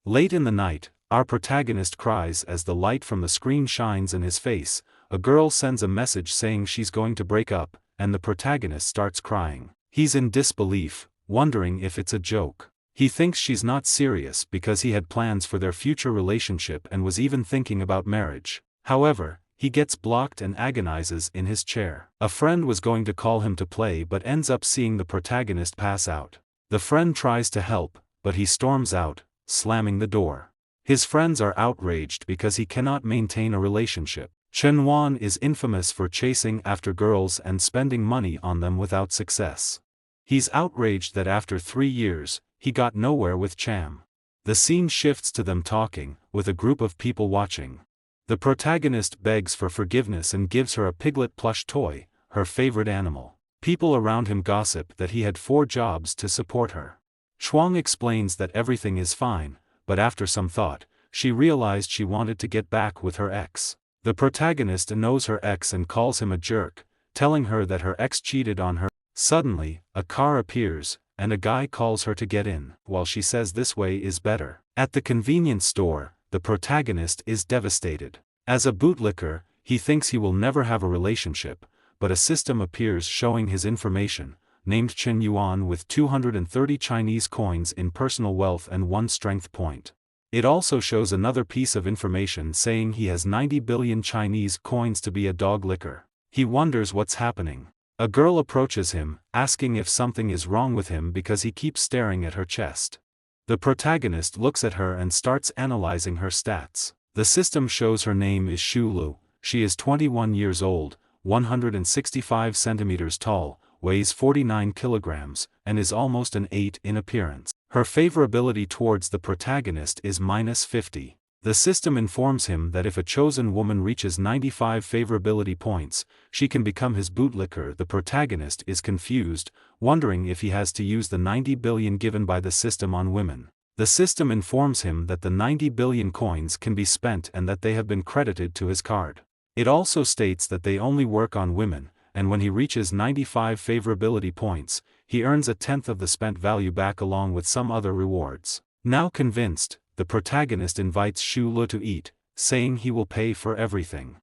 Late in the night, our protagonist cries as the light from the screen shines in his face. A girl sends a message saying she's going to break up, and the protagonist starts crying. He's in disbelief, wondering if it's a joke. He thinks she's not serious because he had plans for their future relationship and was even thinking about marriage. However, he gets blocked and agonizes in his chair. A friend was going to call him to play but ends up seeing the protagonist pass out. The friend tries to help, but he storms out, slamming the door. His friends are outraged because he cannot maintain a relationship. Chen Yuan is infamous for chasing after girls and spending money on them without success. He's outraged that after 3 years, he got nowhere with Cham. The scene shifts to them talking, with a group of people watching. The protagonist begs for forgiveness and gives her a piglet plush toy, her favorite animal. People around him gossip that he had 4 jobs to support her. Chuang explains that everything is fine, but after some thought, she realized she wanted to get back with her ex. The protagonist knows her ex and calls him a jerk, telling her that her ex cheated on her. Suddenly, a car appears, and a guy calls her to get in, while she says this way is better. At the convenience store, the protagonist is devastated. As a bootlicker, he thinks he will never have a relationship, but a system appears showing his information, named Chen Yuan with 230 Chinese coins in personal wealth and 1 strength point. It also shows another piece of information saying he has 90 billion Chinese coins to be a dog licker. He wonders what's happening. A girl approaches him, asking if something is wrong with him because he keeps staring at her chest. The protagonist looks at her and starts analyzing her stats. The system shows her name is Xu Lu. She is 21 years old, 165 centimeters tall, weighs 49 kilograms, and is almost an 8 in appearance. Her favorability towards the protagonist is -50. The system informs him that if a chosen woman reaches 95 favorability points, she can become his bootlicker. The protagonist is confused, wondering if he has to use the 90 billion given by the system on women. The system informs him that the 90 billion coins can be spent and that they have been credited to his card. It also states that they only work on women, and when he reaches 95 favorability points, he earns 1/10 of the spent value back along with some other rewards. Now convinced, the protagonist invites Xu Lu to eat, saying he will pay for everything.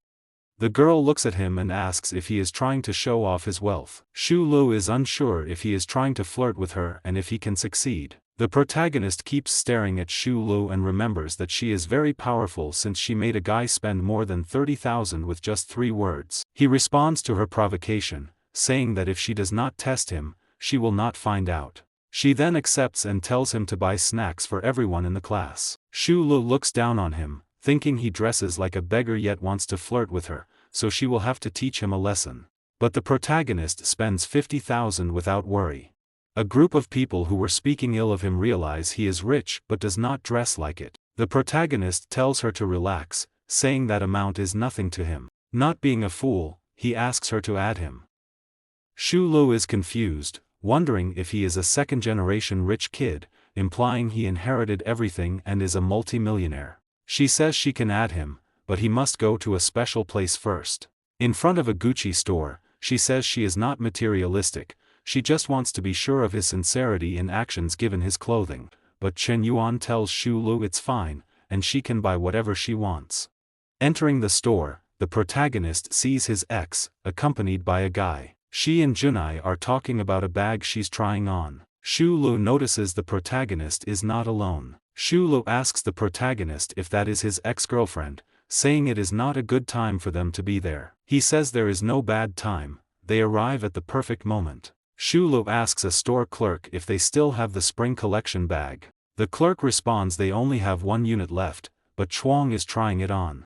The girl looks at him and asks if he is trying to show off his wealth. Xu Lu is unsure if he is trying to flirt with her and if he can succeed. The protagonist keeps staring at Xu Lu and remembers that she is very powerful since she made a guy spend more than 30,000 with just 3 words. He responds to her provocation, saying that if she does not test him, she will not find out. She then accepts and tells him to buy snacks for everyone in the class. Xu Lu looks down on him, thinking he dresses like a beggar yet wants to flirt with her, so she will have to teach him a lesson. But the protagonist spends 50,000 without worry. A group of people who were speaking ill of him realize he is rich but does not dress like it. The protagonist tells her to relax, saying that amount is nothing to him. Not being a fool, he asks her to add him. Xu Lu is confused, wondering if he is a second-generation rich kid, implying he inherited everything and is a multi-millionaire. She says she can add him, but he must go to a special place first. In front of a Gucci store, she says she is not materialistic, she just wants to be sure of his sincerity in actions given his clothing, but Chen Yuan tells Xu Lu it's fine, and she can buy whatever she wants. Entering the store, the protagonist sees his ex, accompanied by a guy. She and Junai are talking about a bag she's trying on. Xu Lu notices the protagonist is not alone. Xu Lu asks the protagonist if that is his ex-girlfriend, saying it is not a good time for them to be there. He says there is no bad time, they arrive at the perfect moment. Xu Lu asks a store clerk if they still have the spring collection bag. The clerk responds they only have 1 unit left, but Chuang is trying it on.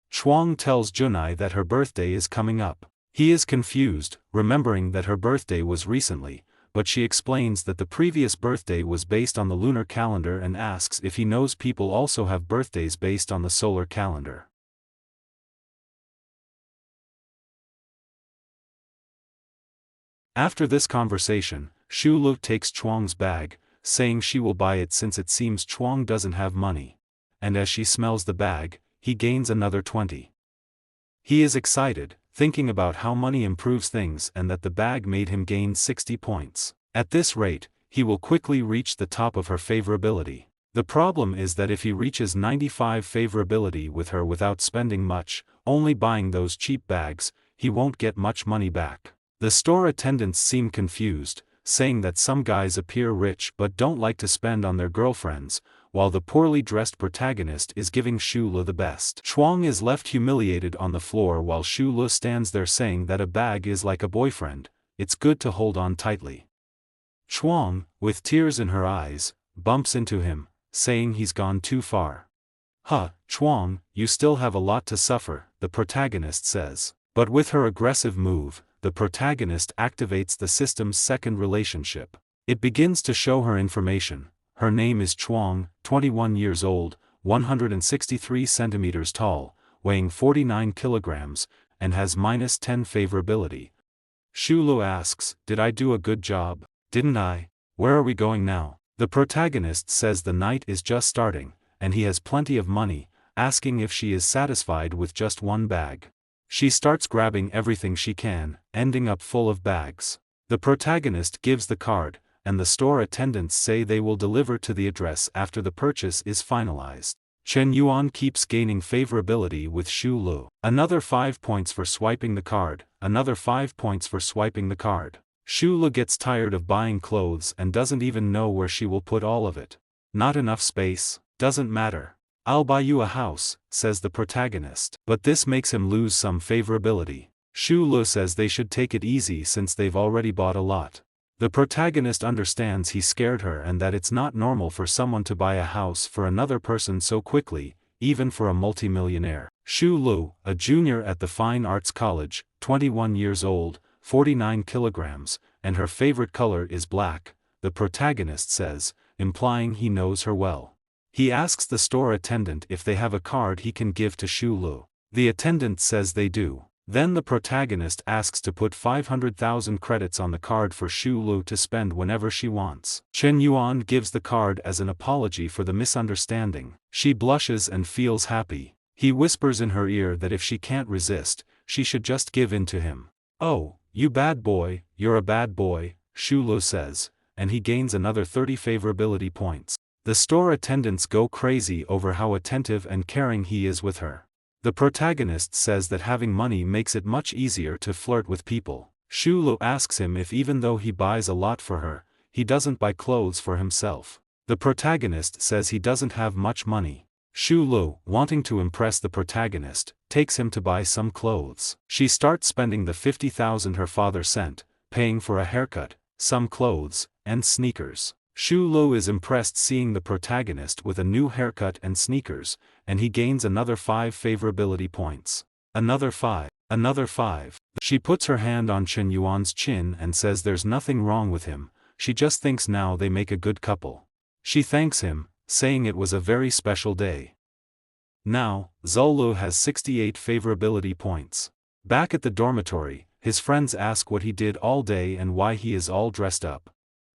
Chuang tells Junai that her birthday is coming up. He is confused, remembering that her birthday was recently, but she explains that the previous birthday was based on the lunar calendar and asks if he knows people also have birthdays based on the solar calendar. After this conversation, Xu Lu takes Chuang's bag, saying she will buy it since it seems Chuang doesn't have money. And as she smells the bag, he gains another 20. He is excited, thinking about how money improves things and that the bag made him gain 60 points. At this rate, he will quickly reach the top of her favorability. The problem is that if he reaches 95 favorability with her without spending much, only buying those cheap bags, he won't get much money back. The store attendants seem confused, saying that some guys appear rich but don't like to spend on their girlfriends, while the poorly dressed protagonist is giving Shulu the best. Chuang is left humiliated on the floor while Shulu stands there saying that a bag is like a boyfriend, it's good to hold on tightly. Chuang, with tears in her eyes, bumps into him, saying he's gone too far. Huh, Chuang, you still have a lot to suffer, the protagonist says. But with her aggressive move, the protagonist activates the system's second relationship. It begins to show her information. Her name is Chuang, 21 years old, 163 centimeters tall, weighing 49 kilograms, and has -10 favorability. Shulu asks, "Did I do a good job? Didn't I? Where are we going now?" The protagonist says the night is just starting, and he has plenty of money, asking if she is satisfied with just one bag. She starts grabbing everything she can, ending up full of bags. The protagonist gives the card, and the store attendants say they will deliver to the address after the purchase is finalized. Chen Yuan keeps gaining favorability with Shu Lu. Another 5 points for swiping the card, another 5 points for swiping the card. Shu Lu gets tired of buying clothes and doesn't even know where she will put all of it. Not enough space, doesn't matter. I'll buy you a house, says the protagonist. But this makes him lose some favorability. Shu Lu says they should take it easy since they've already bought a lot. The protagonist understands he scared her and that it's not normal for someone to buy a house for another person so quickly, even for a multimillionaire. Shu Lu, a junior at the Fine Arts College, 21 years old, 49 kilograms, and her favorite color is black, the protagonist says, implying he knows her well. He asks the store attendant if they have a card he can give to Shu Lu. The attendant says they do. Then the protagonist asks to put 500,000 credits on the card for Shu Lu to spend whenever she wants. Chen Yuan gives the card as an apology for the misunderstanding. She blushes and feels happy. He whispers in her ear that if she can't resist, she should just give in to him. "Oh, you bad boy, you're a bad boy," Shu Lu says, and he gains another 30 favorability points. The store attendants go crazy over how attentive and caring he is with her. The protagonist says that having money makes it much easier to flirt with people. Shu Lu asks him if even though he buys a lot for her, he doesn't buy clothes for himself. The protagonist says he doesn't have much money. Shu Lu, wanting to impress the protagonist, takes him to buy some clothes. She starts spending the 50,000 her father sent, paying for a haircut, some clothes, and sneakers. Shu Lu is impressed seeing the protagonist with a new haircut and sneakers, and he gains another 5 favorability points. Another 5. Another 5. She puts her hand on Chen Yuan's chin and says there's nothing wrong with him, she just thinks now they make a good couple. She thanks him, saying it was a very special day. Now, Zolu has 68 favorability points. Back at the dormitory, his friends ask what he did all day and why he is all dressed up.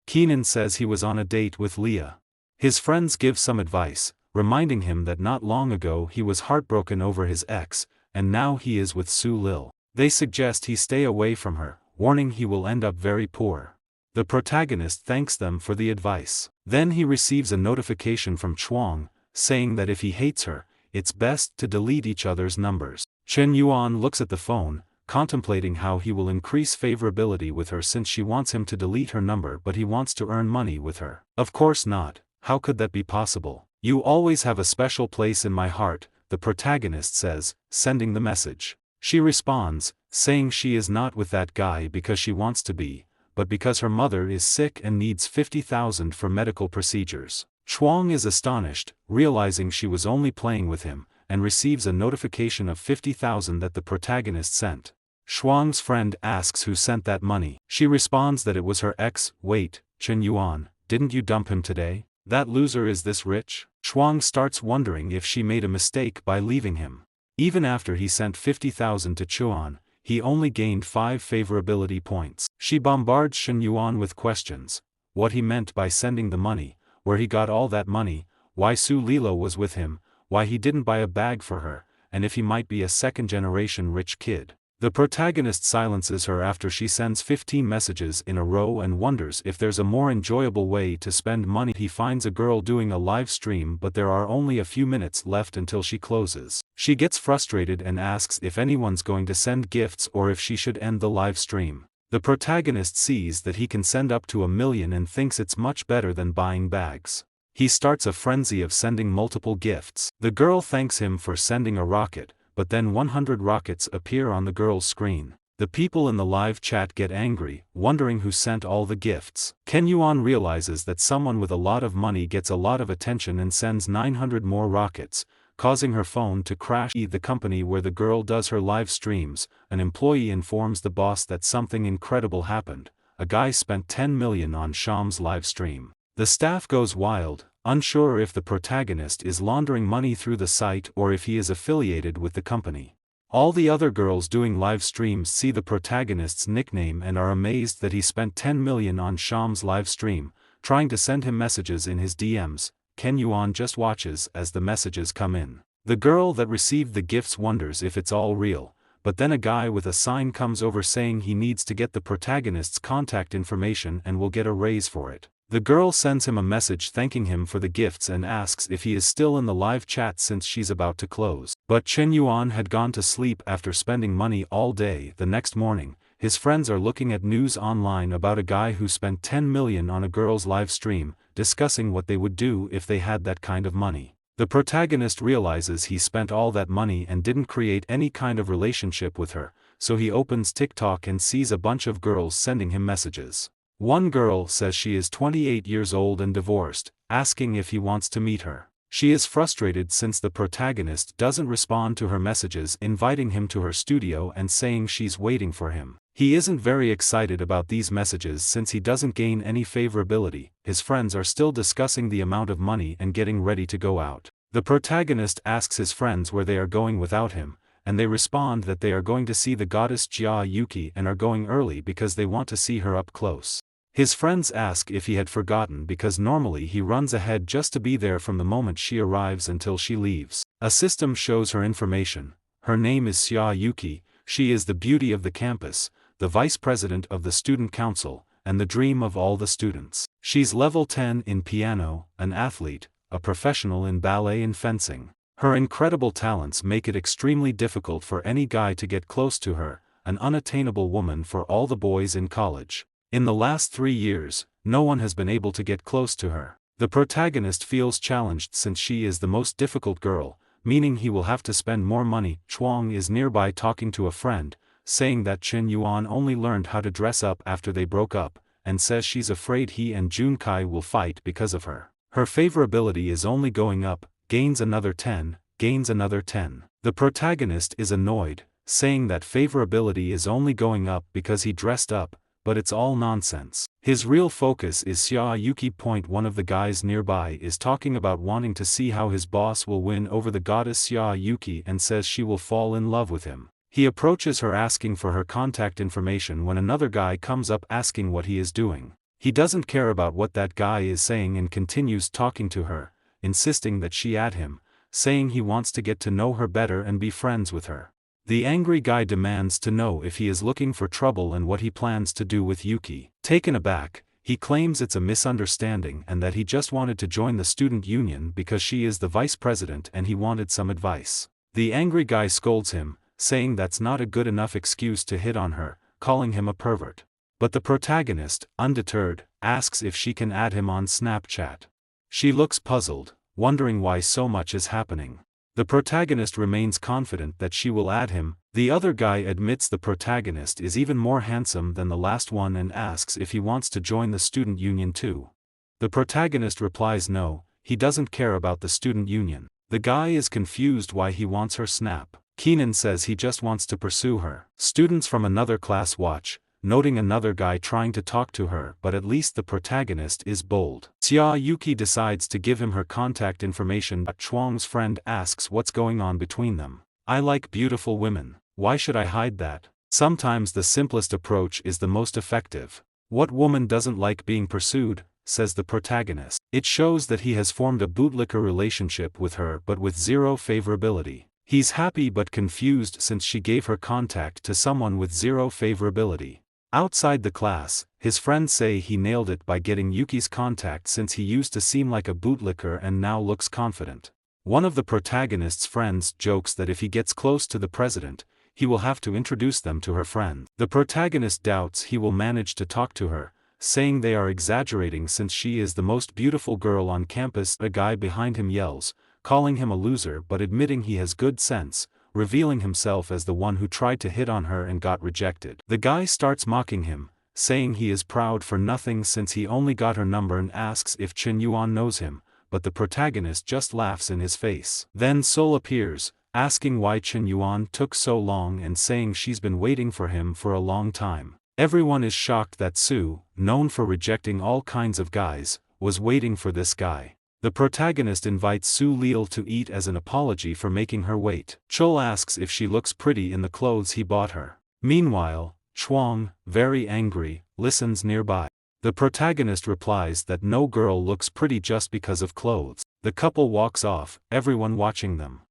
Keenan says he was on a date with Leah. His friends give some advice, reminding him that not long ago he was heartbroken over his ex, and now he is with Su Lil. They suggest he stay away from her, warning he will end up very poor. The protagonist thanks them for the advice. Then he receives a notification from Chuang, saying that if he hates her, it's best to delete each other's numbers. Chen Yuan looks at the phone, contemplating how he will increase favorability with her since she wants him to delete her number but he wants to earn money with her. Of course not, how could that be possible? You always have a special place in my heart, the protagonist says, sending the message. She responds, saying she is not with that guy because she wants to be, but because her mother is sick and needs 50,000 for medical procedures. Chuang is astonished, realizing she was only playing with him, and receives a notification of 50,000 that the protagonist sent. Chuang's friend asks who sent that money. She responds that it was her ex. Wait, Chen Yuan, didn't you dump him today? That loser is this rich? Chuang starts wondering if she made a mistake by leaving him. Even after he sent 50,000 to Chuan, he only gained 5 favorability points. She bombards Chen Yuan with questions, what he meant by sending the money, where he got all that money, why Su Lilo was with him, why he didn't buy a bag for her, and if he might be a second-generation rich kid. The protagonist silences her after she sends 15 messages in a row and wonders if there's a more enjoyable way to spend money. He finds a girl doing a live stream, but there are only a few minutes left until she closes. She gets frustrated and asks if anyone's going to send gifts or if she should end the live stream. The protagonist sees that he can send up to 1 million and thinks it's much better than buying bags. He starts a frenzy of sending multiple gifts. The girl thanks him for sending a rocket, but then 100 rockets appear on the girl's screen. The people in the live chat get angry, wondering who sent all the gifts. Chen Yuan realizes that someone with a lot of money gets a lot of attention and sends 900 more rockets, causing her phone to crash. The company where the girl does her live streams, an employee informs the boss that something incredible happened. A guy spent 10 million on Sham's live stream. The staff goes wild, unsure if the protagonist is laundering money through the site or if he is affiliated with the company. All the other girls doing live streams see the protagonist's nickname and are amazed that he spent 10 million on Sham's live stream, trying to send him messages in his DMs. Chen Yuan just watches as the messages come in. The girl that received the gifts wonders if it's all real, but then a guy with a sign comes over saying he needs to get the protagonist's contact information and will get a raise for it. The girl sends him a message thanking him for the gifts and asks if he is still in the live chat since she's about to close. But Chen Yuan had gone to sleep after spending money all day. The next morning, his friends are looking at news online about a guy who spent 10 million on a girl's live stream, discussing what they would do if they had that kind of money. The protagonist realizes he spent all that money and didn't create any kind of relationship with her, so he opens TikTok and sees a bunch of girls sending him messages. One girl says she is 28 years old and divorced, asking if he wants to meet her. She is frustrated since the protagonist doesn't respond to her messages, inviting him to her studio and saying she's waiting for him. He isn't very excited about these messages since he doesn't gain any favorability. His friends are still discussing the amount of money and getting ready to go out. The protagonist asks his friends where they are going without him, and they respond that they are going to see the goddess Jia Yuki and are going early because they want to see her up close. His friends ask if he had forgotten because normally he runs ahead just to be there from the moment she arrives until she leaves. A system shows her information. Her name is Jia Yuki, she is the beauty of the campus, the vice president of the student council, and the dream of all the students. She's level 10 in piano, an athlete, a professional in ballet and fencing. Her incredible talents make it extremely difficult for any guy to get close to her, an unattainable woman for all the boys in college. In the last 3 years, no one has been able to get close to her. The protagonist feels challenged since she is the most difficult girl, meaning he will have to spend more money. Chuang is nearby talking to a friend, saying that Chen Yuan only learned how to dress up after they broke up, and says she's afraid he and Junkai will fight because of her. Her favorability is only going up, gains another 10, gains another 10. The protagonist is annoyed, saying that favorability is only going up because he dressed up, but it's all nonsense. His real focus is Xia Yuki. One of the guys nearby is talking about wanting to see how his boss will win over the goddess Xia Yuki and says she will fall in love with him. He approaches her asking for her contact information when another guy comes up asking what he is doing. He doesn't care about what that guy is saying and continues talking to her, insisting that she add him, saying he wants to get to know her better and be friends with her. The angry guy demands to know if he is looking for trouble and what he plans to do with Yuki. Taken aback, he claims it's a misunderstanding and that he just wanted to join the student union because she is the vice president and he wanted some advice. The angry guy scolds him, saying that's not a good enough excuse to hit on her, calling him a pervert. But the protagonist, undeterred, asks if she can add him on Snapchat. She looks puzzled, wondering why so much is happening. The protagonist remains confident that she will add him. The other guy admits the protagonist is even more handsome than the last one and asks if he wants to join the student union too. The protagonist replies no, he doesn't care about the student union. The guy is confused why he wants her snap. Keenan says he just wants to pursue her. Students from another class watch, noting another guy trying to talk to her, but at least the protagonist is bold. Xia Yuki decides to give him her contact information, but Chuang's friend asks what's going on between them. I like beautiful women, why should I hide that? Sometimes the simplest approach is the most effective. What woman doesn't like being pursued, says the protagonist. It shows that he has formed a bootlicker relationship with her but with zero favorability. He's happy but confused since she gave her contact to someone with zero favorability. Outside the class, his friends say he nailed it by getting Yuki's contact since he used to seem like a bootlicker and now looks confident. One of the protagonist's friends jokes that if he gets close to the president, he will have to introduce them to her friend. The protagonist doubts he will manage to talk to her, saying they are exaggerating since she is the most beautiful girl on campus. A guy behind him yells, calling him a loser but admitting he has good sense, revealing himself as the one who tried to hit on her and got rejected. The guy starts mocking him, saying he is proud for nothing since he only got her number and asks if Chen Yuan knows him, but the protagonist just laughs in his face. Then Sol appears, asking why Chen Yuan took so long and saying she's been waiting for him for a long time. Everyone is shocked that Sue, known for rejecting all kinds of guys, was waiting for this guy. The protagonist invites Su Lil to eat as an apology for making her wait. Chul asks if she looks pretty in the clothes he bought her. Meanwhile, Chuang, very angry, listens nearby. The protagonist replies that no girl looks pretty just because of clothes. The couple walks off, everyone watching them.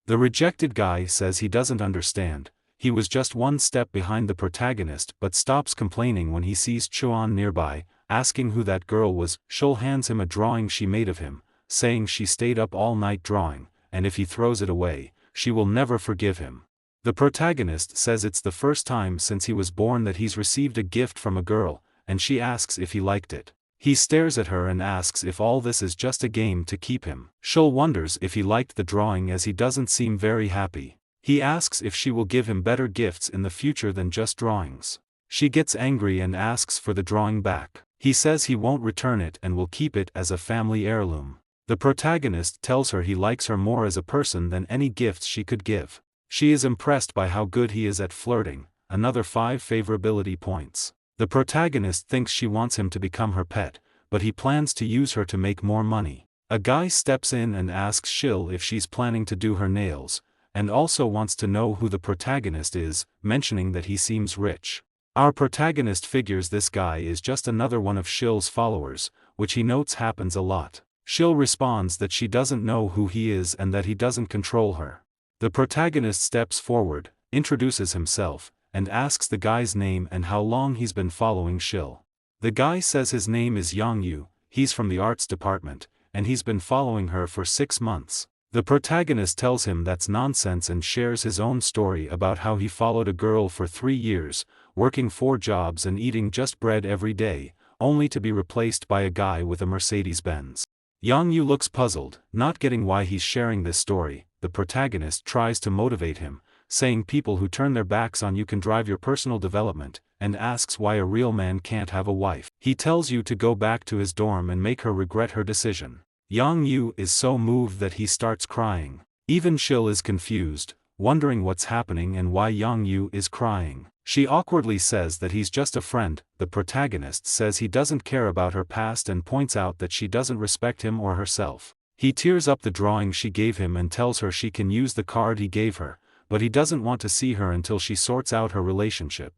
The rejected guy says he doesn't understand, he was just one step behind the protagonist but stops complaining when he sees Chuan nearby, asking who that girl was. Chul hands him a drawing she made of him, saying she stayed up all night drawing, and if he throws it away, she will never forgive him. The protagonist says it's the first time since he was born that he's received a gift from a girl, and she asks if he liked it. He stares at her and asks if all this is just a game to keep him. Chul wonders if he liked the drawing as he doesn't seem very happy. He asks if she will give him better gifts in the future than just drawings. She gets angry and asks for the drawing back. He says he won't return it and will keep it as a family heirloom. The protagonist tells her he likes her more as a person than any gifts she could give. She is impressed by how good he is at flirting, another 5 favorability points. The protagonist thinks she wants him to become her pet, but he plans to use her to make more money. A guy steps in and asks Shil if she's planning to do her nails, and also wants to know who the protagonist is, mentioning that he seems rich. Our protagonist figures this guy is just another one of Shil's followers, which he notes happens a lot. Shil responds that she doesn't know who he is and that he doesn't control her. The protagonist steps forward, introduces himself, and asks the guy's name and how long he's been following Shil. The guy says his name is Yang Yu, he's from the arts department, and he's been following her for 6 months. The protagonist tells him that's nonsense and shares his own story about how he followed a girl for 3 years, working 4 jobs and eating just bread every day, only to be replaced by a guy with a Mercedes-Benz. Yang Yu looks puzzled, not getting why he's sharing this story. The protagonist tries to motivate him, saying people who turn their backs on you can drive your personal development, and asks why a real man can't have a wife. He tells you to go back to his dorm and make her regret her decision. Yang Yu is so moved that he starts crying. Even Shil is confused, wondering what's happening and why Yang Yu is crying. She awkwardly says that he's just a friend. The protagonist says he doesn't care about her past and points out that she doesn't respect him or herself. He tears up the drawing she gave him and tells her she can use the card he gave her, but he doesn't want to see her until she sorts out her relationship.